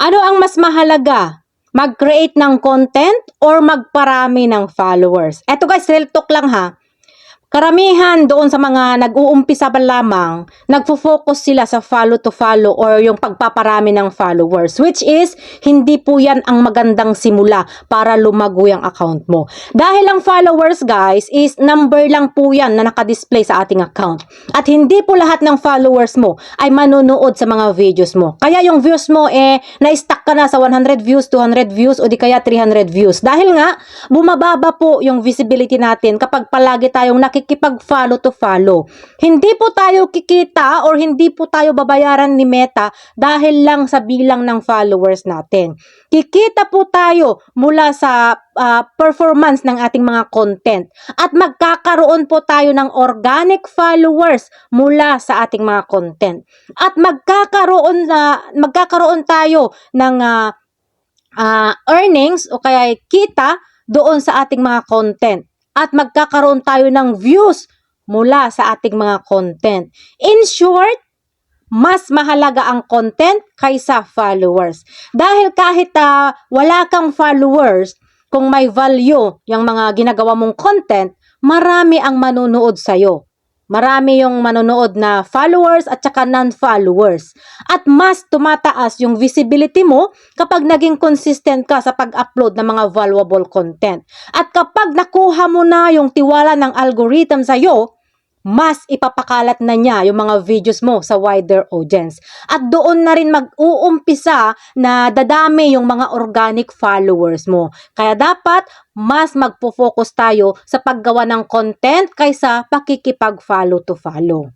Ano ang mas mahalaga? Mag-create ng content or magparami ng followers? Eto guys, real talk lang ha. Karamihan doon sa mga nag-uumpisa pa lamang, nagfo-focus sila sa follow to follow or yung pagpaparami ng followers, which is hindi po yan ang magandang simula para lumago yung account mo. Dahil ang followers guys is number lang po yan na nakadisplay sa ating account. At hindi po lahat ng followers mo ay manonood sa mga videos mo. Kaya yung views mo na-stuck ka na sa 100 views, 200 views o di kaya 300 views. Dahil nga bumababa po yung visibility natin kapag palagi tayong nakikipag-follow to follow. Hindi po tayo kikita or hindi po tayo babayaran ni Meta dahil lang sa bilang ng followers natin. Kikita po tayo mula sa performance ng ating mga content at magkakaroon po tayo ng organic followers mula sa ating mga content. At magkakaroon tayo ng earnings o kaya kita doon sa ating mga content. At magkakaroon tayo ng views mula sa ating mga content. In short, mas mahalaga ang content kaysa followers. Dahil kahit wala kang followers, kung may value yung mga ginagawa mong content, marami ang manonood sa'yo. Marami yung manonood na followers at saka non-followers. At mas tumataas yung visibility mo kapag naging consistent ka sa pag-upload ng mga valuable content. At kapag nakuha mo na yung tiwala ng algorithm sa'yo, mas ipapakalat na niya yung mga videos mo sa wider audience. At doon na rin mag-uumpisa na dadami yung mga organic followers mo. Kaya dapat mas magpo-focus tayo sa paggawa ng content kaysa pakikipag-follow to follow.